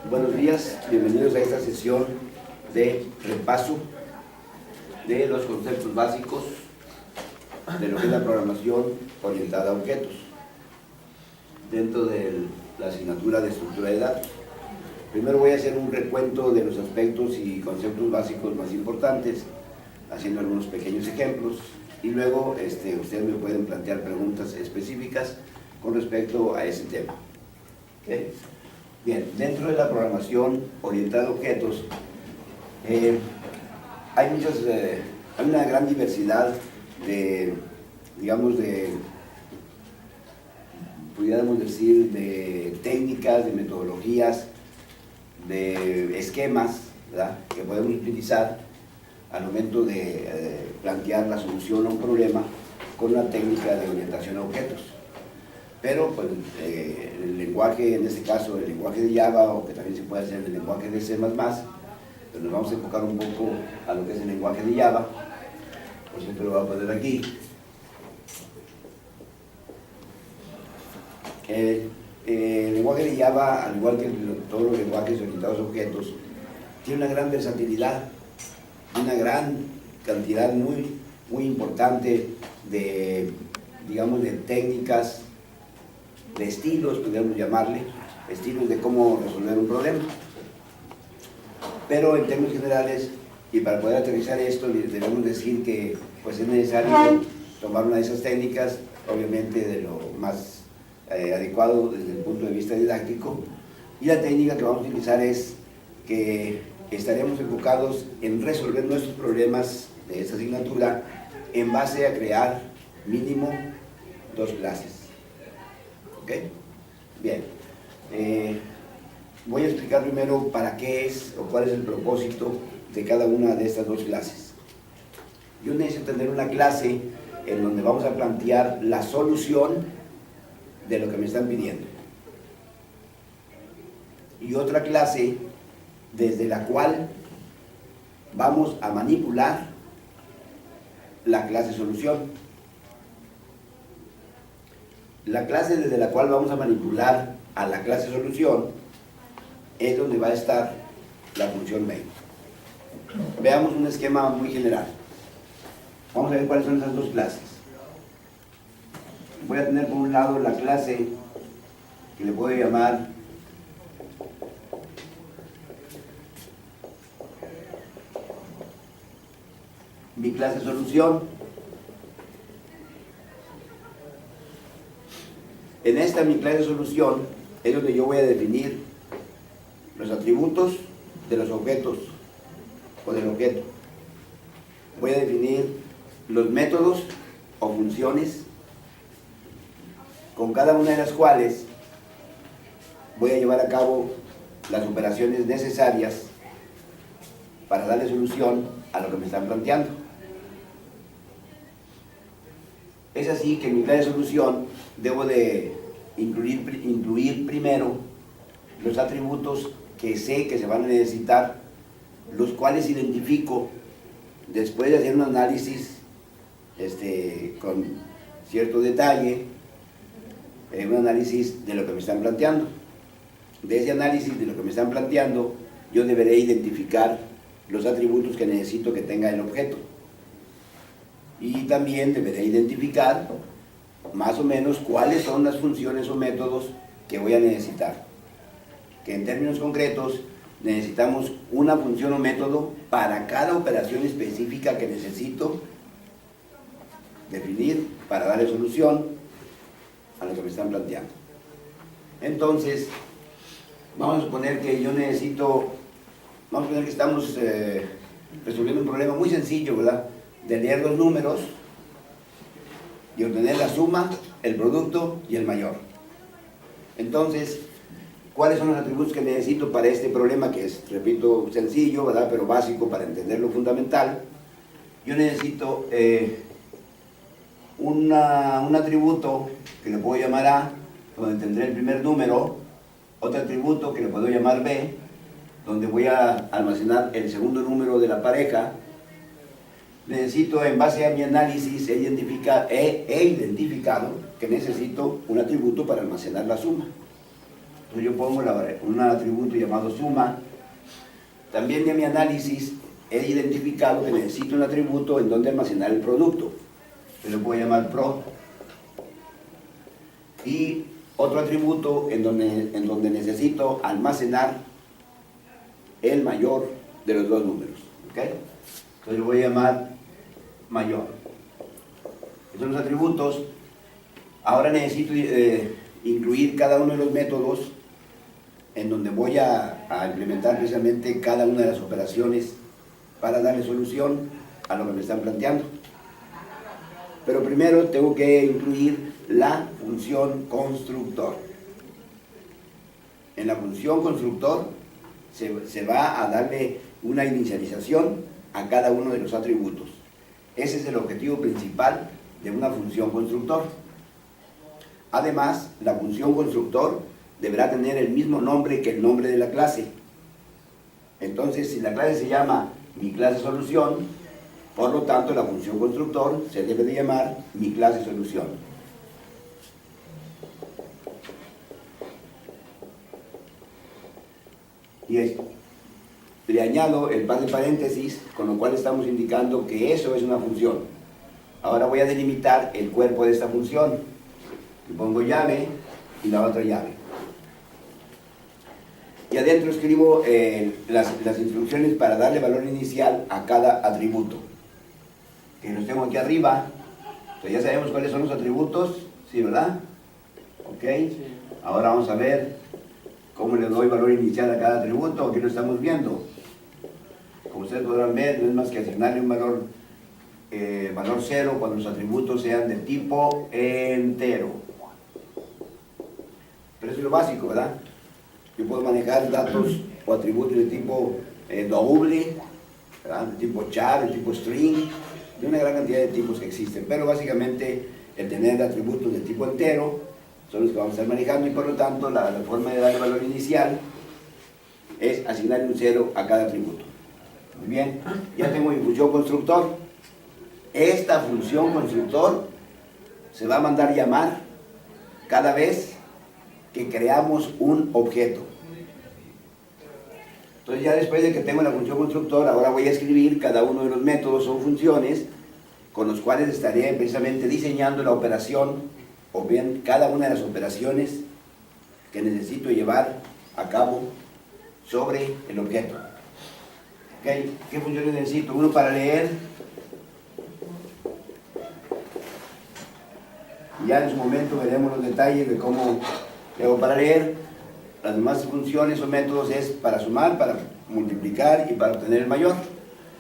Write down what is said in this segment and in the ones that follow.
Buenos días, bienvenidos a esta sesión de repaso de los conceptos básicos de lo que es la programación orientada a objetos dentro de la asignatura de estructura de datos. Primero voy a hacer un recuento de los aspectos y conceptos básicos más importantes, haciendo algunos pequeños ejemplos, y luego ustedes me pueden plantear preguntas específicas con respecto a ese tema. ¿Okay? Bien, dentro de la programación orientada a objetos hay una gran diversidad pudiéramos decir, de técnicas, de metodologías, de esquemas, ¿verdad?, que podemos utilizar al momento de plantear la solución a un problema con una técnica de orientación a objetos. Pero pues, el lenguaje, en este caso el lenguaje de Java, o que también se puede hacer el lenguaje de C++, pues nos vamos a enfocar un poco a lo que es el lenguaje de Java. Por ejemplo, lo voy a poner aquí. El lenguaje de Java, al igual que todos los lenguajes orientados a objetos, tiene una gran versatilidad, una gran cantidad muy importante de, de técnicas, de estilos, podríamos llamarle, estilos de cómo resolver un problema. Pero en términos generales, y para poder aterrizar esto, debemos decir que pues, es necesario tomar una de esas técnicas, obviamente de lo más adecuado desde el punto de vista didáctico, y la técnica que vamos a utilizar es que estaremos enfocados en resolver nuestros problemas de esta asignatura en base a crear mínimo 2 clases. ¿Ok? Bien. Voy a explicar primero para qué es o cuál es el propósito de cada una de estas 2 clases. Yo necesito tener una clase en donde vamos a plantear la solución de lo que me están pidiendo, y otra clase desde la cual vamos a manipular la clase solución. La clase desde la cual vamos a manipular a la clase solución es donde va a estar la función main. Veamos un esquema muy general. Vamos a ver cuáles son esas 2 clases. Voy a tener por un lado la clase que le puedo llamar mi clase solución. En esta mi clase solución es donde yo voy a definir los atributos de los objetos o del objeto. Voy a definir los métodos o funciones, con cada una de las cuales voy a llevar a cabo las operaciones necesarias para darle solución a lo que me están planteando. Es así que en mi clase de solución debo de incluir primero los atributos que sé que se van a necesitar, los cuales identifico después de hacer un análisis con cierto detalle, un análisis de lo que me están planteando. De ese análisis de lo que me están planteando, yo deberé identificar los atributos que necesito que tenga el objeto. Y también deberé identificar más o menos cuáles son las funciones o métodos que voy a necesitar. Que en términos concretos necesitamos una función o método para cada operación específica que necesito definir para darle solución a lo que me están planteando. Entonces, vamos a suponer que vamos a suponer que estamos resolviendo un problema muy sencillo, ¿verdad?, de leer 2 números y obtener la suma, el producto y el mayor. Entonces, ¿cuáles son los atributos que necesito para este problema, que es, repito, sencillo, ¿verdad?, pero básico para entender lo fundamental? Yo necesito un atributo que le puedo llamar A, donde tendré el primer número, otro atributo que le puedo llamar B, donde voy a almacenar el segundo número de la pareja. Necesito, en base a mi análisis, he identificado que necesito un atributo para almacenar la suma. Entonces yo pongo un atributo llamado suma. También en mi análisis he identificado que necesito un atributo en donde almacenar el producto. Yo lo puedo llamar pro. Y otro atributo en donde necesito almacenar el mayor de los dos números. ¿Okay? Entonces lo voy a llamar mayor. Estos son los atributos. Ahora necesito incluir cada uno de los métodos en donde voy a implementar precisamente cada una de las operaciones para darle solución a lo que me están planteando. Pero primero tengo que incluir la función constructor. En la función constructor se va a darle una inicialización a cada uno de los atributos. Ese es el objetivo principal de una función constructor. Además, la función constructor deberá tener el mismo nombre que el nombre de la clase. Entonces, si la clase se llama mi clase solución, por lo tanto la función constructor se debe de llamar mi clase solución. Y le añado el par de paréntesis, con lo cual estamos indicando que eso es una función. Ahora voy a delimitar el cuerpo de esta función. Le pongo llave y la otra llave. Y adentro escribo las instrucciones para darle valor inicial a cada atributo. Que los tengo aquí arriba. Entonces ya sabemos cuáles son los atributos, ¿sí, verdad? Ok. Sí. Ahora vamos a ver cómo le doy valor inicial a cada atributo. Aquí lo estamos viendo. Como ustedes podrán ver, no es más que asignarle un valor 0 cuando los atributos sean de tipo entero. Pero eso es lo básico, ¿verdad? Yo puedo manejar datos o atributos de tipo doble, ¿verdad? De tipo char, de tipo string, de una gran cantidad de tipos que existen. Pero básicamente el tener atributos de tipo entero son los que vamos a estar manejando y por lo tanto la forma de darle valor inicial es asignarle un 0 a cada atributo. Muy bien, ya tengo mi función constructor. Esta función constructor se va a mandar llamar cada vez que creamos un objeto. Entonces ya después de que tengo la función constructor, ahora voy a escribir cada uno de los métodos o funciones con los cuales estaré precisamente diseñando la operación o bien cada una de las operaciones que necesito llevar a cabo sobre el objeto. ¿Okay? ¿Qué funciones necesito? Uno para leer. Ya en su momento veremos los detalles de cómo luego para leer. Las demás funciones o métodos es para sumar, para multiplicar y para obtener el mayor.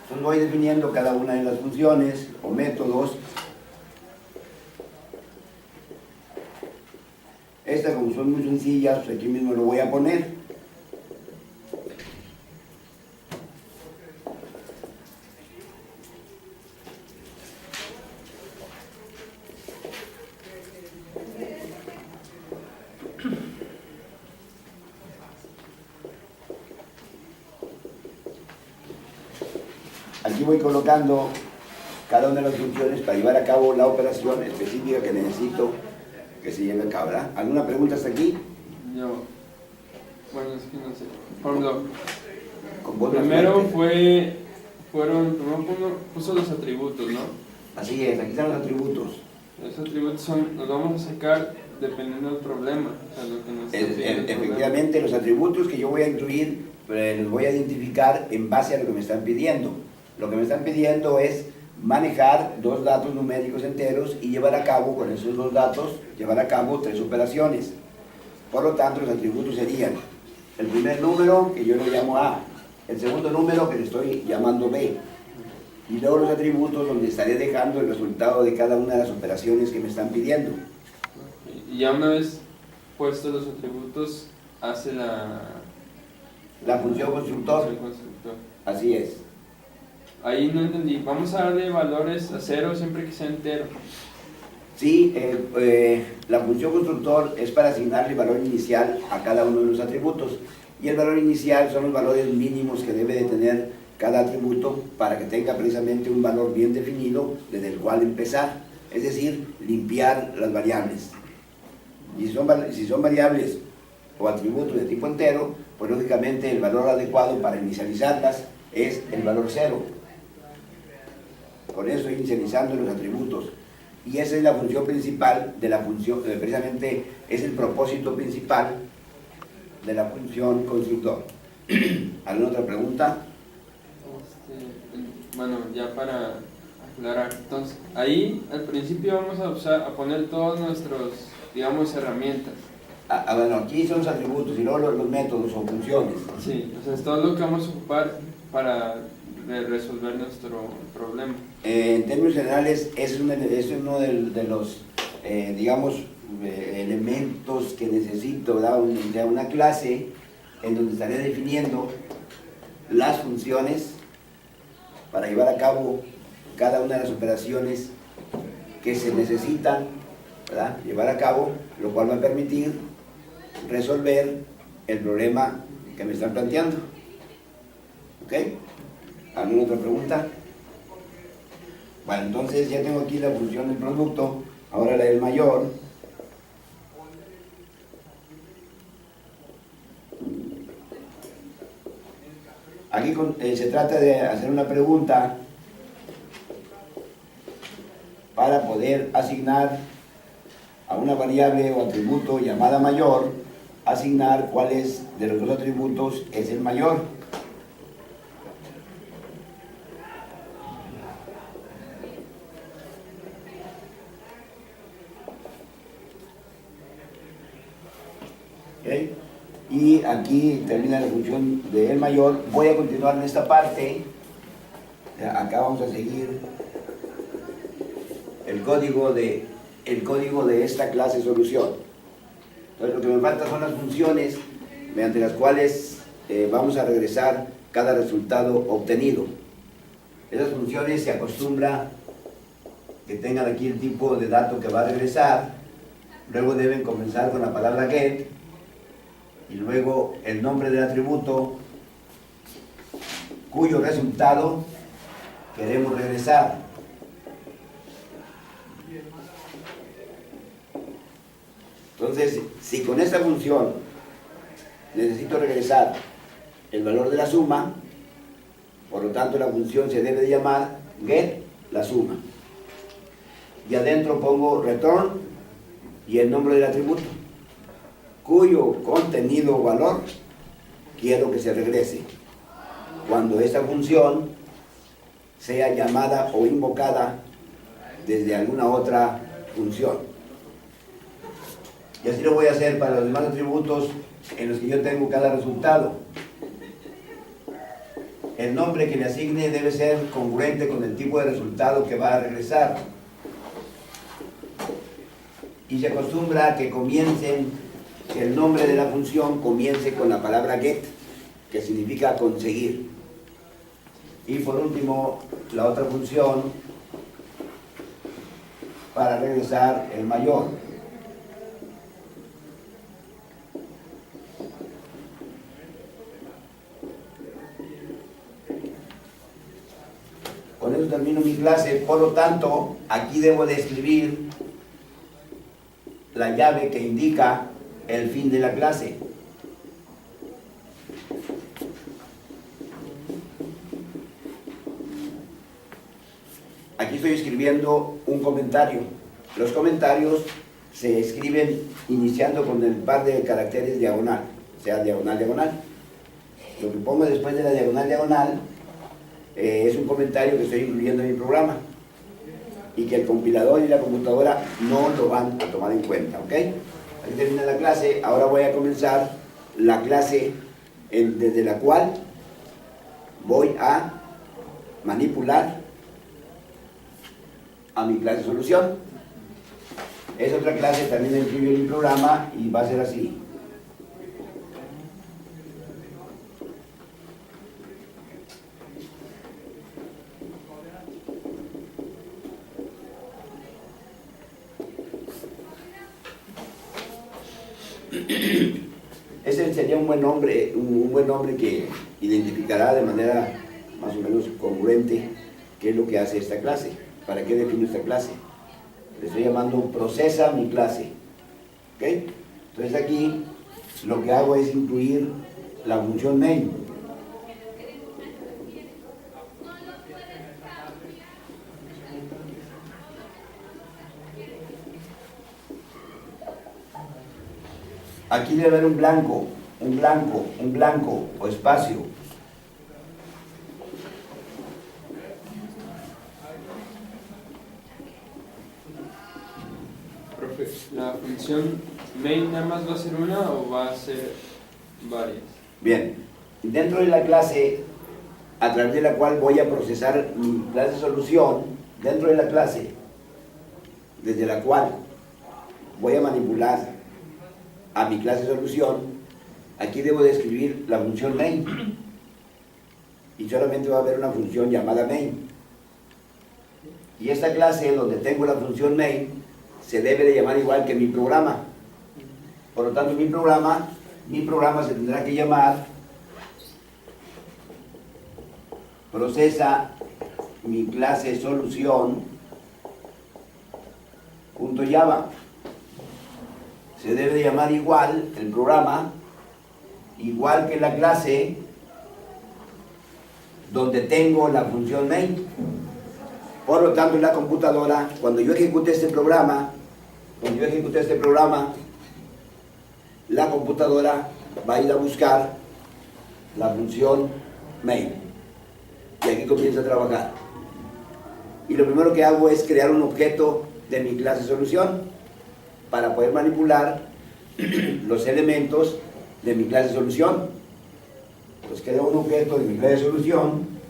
Entonces voy definiendo cada una de las funciones o métodos. Estas, como son muy sencillas, pues aquí mismo lo voy a poner. Aquí voy colocando cada una de las funciones para llevar a cabo la operación específica que necesito que se lleve a cabo, ¿verdad? ¿Alguna pregunta hasta aquí? Yo, bueno, es que no sé. Por ejemplo, primero puso los atributos, ¿no? Así es, aquí están los atributos. Los atributos los vamos a sacar dependiendo del problema. O sea, lo que nos efectivamente, los atributos que yo voy a incluir, los voy a identificar en base a lo que me están pidiendo. Lo que me están pidiendo es manejar dos datos numéricos enteros y llevar a cabo, con esos dos datos, llevar a cabo 3 operaciones. Por lo tanto, los atributos serían el primer número, que yo lo llamo A, el segundo número, que le estoy llamando B, y luego los atributos donde estaré dejando el resultado de cada una de las operaciones que me están pidiendo. Y ya una vez puestos los atributos, hace la función constructor. Así es. Ahí no entendí. Vamos a darle valores a 0 siempre que sea entero. Sí, la función constructor es para asignarle valor inicial a cada uno de los atributos. Y el valor inicial son los valores mínimos que debe de tener cada atributo para que tenga precisamente un valor bien definido desde el cual empezar. Es decir, limpiar las variables. Y si son variables o atributos de tipo entero, pues lógicamente el valor adecuado para inicializarlas es el valor 0. Con eso estoy inicializando los atributos. Y esa es la función principal de la función, precisamente es el propósito principal de la función constructor. ¿Alguna otra pregunta? Bueno, ya para aclarar, entonces, ahí al principio vamos a poner todos nuestros, digamos, herramientas. Bueno, aquí son los atributos y luego los métodos o funciones. Sí, o sea, es todo lo que vamos a ocupar para resolver nuestro problema. En términos generales, es uno de los, digamos, elementos que necesito, ¿verdad? Una clase en donde estaré definiendo las funciones para llevar a cabo cada una de las operaciones que se necesitan, ¿verdad?, llevar a cabo, lo cual va a permitir resolver el problema que me están planteando. ¿Ok? ¿Alguna otra pregunta? Bueno, entonces ya tengo aquí la función del producto, ahora la del mayor. Aquí se trata de hacer una pregunta para poder asignar a una variable o atributo llamada mayor, asignar cuáles de los dos atributos es el mayor. ¿Okay? Y aquí termina la función de el mayor. Voy a continuar en esta parte. Acá vamos a seguir el código de esta clase solución. Entonces lo que me falta son las funciones mediante las cuales vamos a regresar cada resultado obtenido. Esas funciones se acostumbra que tengan aquí el tipo de dato que va a regresar, luego deben comenzar con la palabra get y luego el nombre del atributo cuyo resultado queremos regresar. Entonces, si con esta función necesito regresar el valor de la suma, por lo tanto la función se debe de llamar get la suma. Y adentro pongo return y el nombre del atributo, cuyo contenido o valor quiero que se regrese cuando esta función sea llamada o invocada desde alguna otra función. Y así lo voy a hacer para los demás atributos en los que yo tengo cada resultado. El nombre que le asigne debe ser congruente con el tipo de resultado que va a regresar. Y se acostumbra a que que el nombre de la función comience con la palabra get, que significa conseguir. Y por último, la otra función para regresar el mayor. Con eso termino mi clase. Por lo tanto, aquí debo de escribir la llave que indica el fin de la clase. Aquí estoy escribiendo un comentario. Los comentarios se escriben iniciando con el par de caracteres diagonal, o sea, diagonal, diagonal. Lo que pongo después de la diagonal, diagonal, es un comentario que estoy incluyendo en mi programa y que el compilador y la computadora no lo van a tomar en cuenta, ¿ok? Aquí termina la clase. Ahora voy a comenzar la clase desde la cual voy a manipular a mi clase solución. Es otra clase, también la incluyo en mi programa y va a ser así. Ese sería un buen nombre que identificará de manera más o menos congruente qué es lo que hace esta clase, para qué defino esta clase. Le estoy llamando procesa mi clase. ¿Ok? Entonces aquí lo que hago es incluir la función main. Aquí debe haber un blanco, un blanco, un blanco o espacio. Profe, ¿la función main nada más va a ser una o va a ser varias? Bien, dentro de la clase a través de la cual voy a procesar mi clase solución, dentro de la clase desde la cual voy a manipular a mi clase solución, aquí debo de escribir la función main y solamente va a haber una función llamada main, y esta clase donde tengo la función main se debe de llamar igual que mi programa. Por lo tanto, mi programa se tendrá que llamar procesa mi clase solución .java. Se debe de llamar igual el programa, igual que la clase donde tengo la función main. Por lo tanto, en la computadora, cuando yo ejecute este programa, la computadora va a ir a buscar la función main y aquí comienza a trabajar. Y lo primero que hago es crear un objeto de mi clase solución para poder manipular los elementos de mi clase solución. Pues creo un objeto de mi clase solución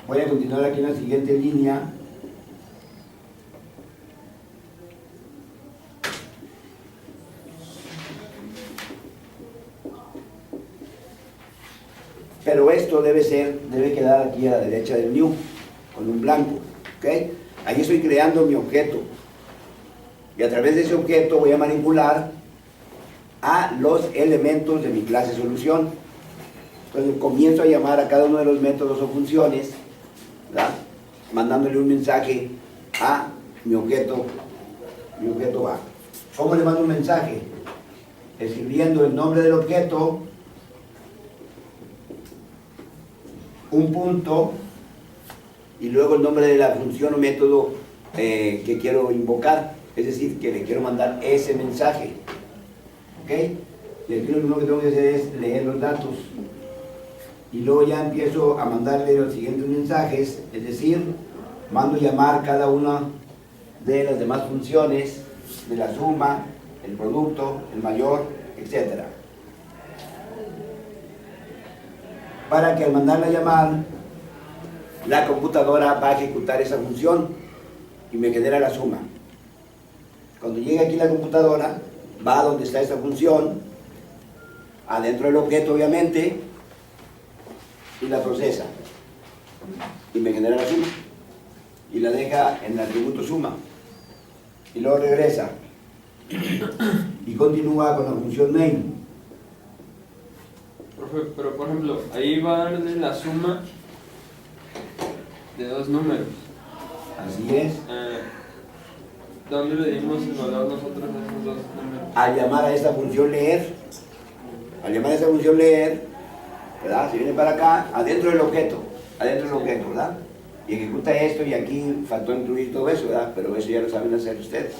voy a continuar aquí en la siguiente línea. Pero esto debe quedar aquí a la derecha del new, con un blanco, ¿ok? Ahí estoy creando mi objeto. Y a través de ese objeto voy a manipular a los elementos de mi clase solución. Entonces comienzo a llamar a cada uno de los métodos o funciones, ¿verdad? Mandándole un mensaje a mi objeto A. ¿Cómo le mando un mensaje? Escribiendo el nombre del objeto, un punto y luego el nombre de la función o método que quiero invocar, es decir, que le quiero mandar ese mensaje, ¿ok? Y aquí lo primero que tengo que hacer es leer los datos y luego ya empiezo a mandarle los siguientes mensajes, es decir, mando llamar cada una de las demás funciones, de la suma, el producto, el mayor, etcétera, para que al mandarla a llamar, la computadora va a ejecutar esa función y me genera la suma. Cuando llegue aquí la computadora, va a donde está esta función, adentro del objeto obviamente, y la procesa. Y me genera la suma. Y la deja en el atributo suma. Y luego regresa. Y continúa con la función main. Profe, pero por ejemplo, ahí va a darle la suma de dos números. Así es. ¿Dónde le dimos el valor nosotros a esos dos números? Al llamar a esta función leer, ¿verdad? Se viene para acá, adentro del objeto, ¿verdad? Y ejecuta esto, y aquí faltó incluir todo eso, ¿verdad? Pero eso ya lo saben hacer ustedes.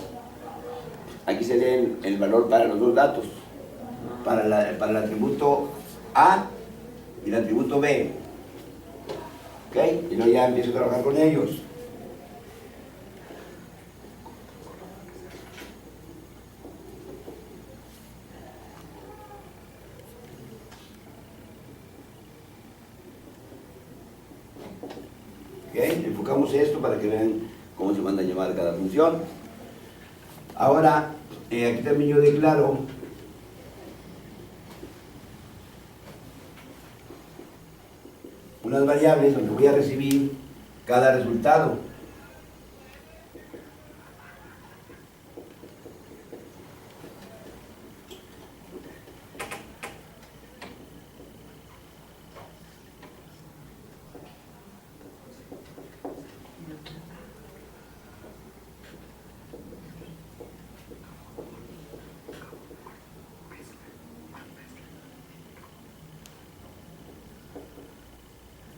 Aquí se lee el valor para los dos datos, para el atributo A y el atributo B, ¿ok? Y luego ya empiezo a trabajar con ellos. Enfocamos esto para que vean cómo se manda a llamar cada función. Ahora, aquí también yo declaro unas variables donde voy a recibir cada resultado.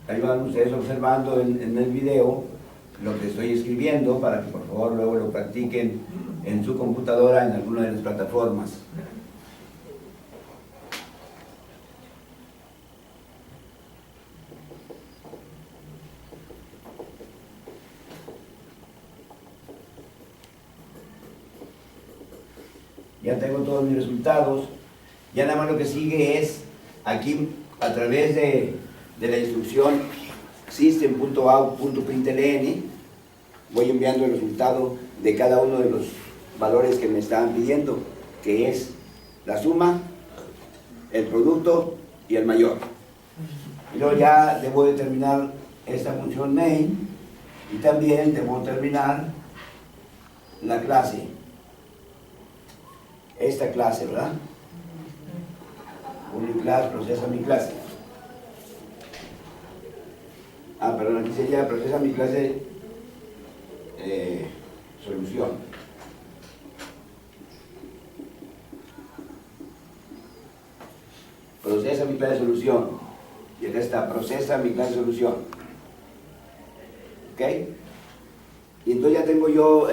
ahí van ustedes observando en el video lo que estoy escribiendo para que por favor luego lo practiquen en su computadora en alguna de las plataformas. Ya tengo todos mis resultados. Ya nada más lo que sigue es aquí a través de la instrucción system.out.println voy enviando el resultado de cada uno de los valores que me estaban pidiendo, que es la suma, el producto y el mayor. Y luego ya debo determinar esta función main y también debo terminar la clase, esta clase, ¿verdad? Uniclass procesa mi clase. Perdón, aquí sería procesa mi clase solución. Procesa mi clase solución. Y acá está, procesa mi clase solución. ¿Ok? Y entonces ya tengo yo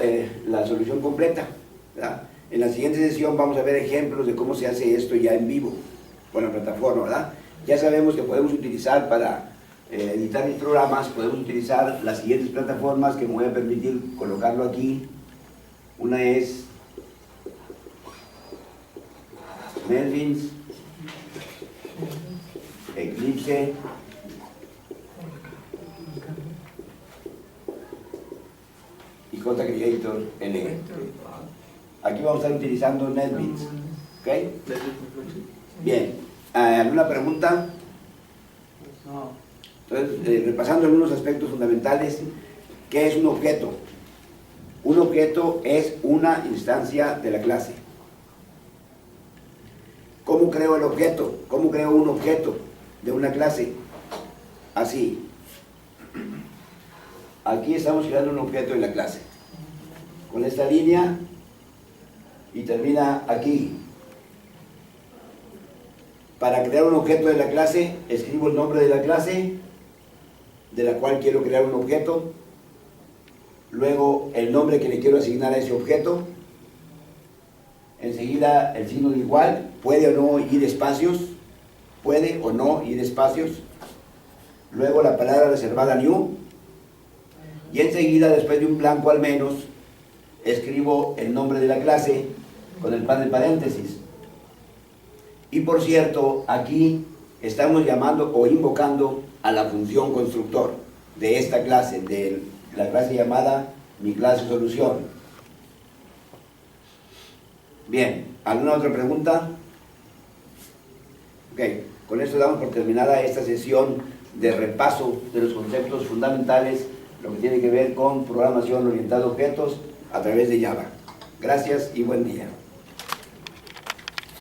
la solución completa, ¿verdad? En la siguiente sesión vamos a ver ejemplos de cómo se hace esto ya en vivo, con la plataforma, ¿verdad? Ya sabemos que podemos utilizar para editar mis programas, podemos utilizar las siguientes plataformas que me voy a permitir colocarlo aquí. Una es Melvins, Eclipse, y JCreator LE. Aquí vamos a estar utilizando NetBeans. ¿Ok? Bien. ¿Alguna pregunta? Entonces, repasando algunos aspectos fundamentales, ¿qué es un objeto? Un objeto es una instancia de la clase. ¿Cómo creo el objeto? ¿Cómo creo un objeto de una clase? Así. Aquí estamos creando un objeto en la clase. Con esta línea y termina aquí. Para crear un objeto de la clase, escribo el nombre de la clase de la cual quiero crear un objeto, luego el nombre que le quiero asignar a ese objeto, enseguida el signo de igual, puede o no ir espacios, puede o no ir espacios, luego la palabra reservada new, y enseguida, después de un blanco al menos, escribo el nombre de la clase con el par de paréntesis. Y por cierto, aquí estamos llamando o invocando a la función constructor de esta clase, de la clase llamada mi clase solución. Bien, ¿alguna otra pregunta? Ok, con esto damos por terminada esta sesión de repaso de los conceptos fundamentales, lo que tiene que ver con programación orientada a objetos a través de Java. Gracias y buen día.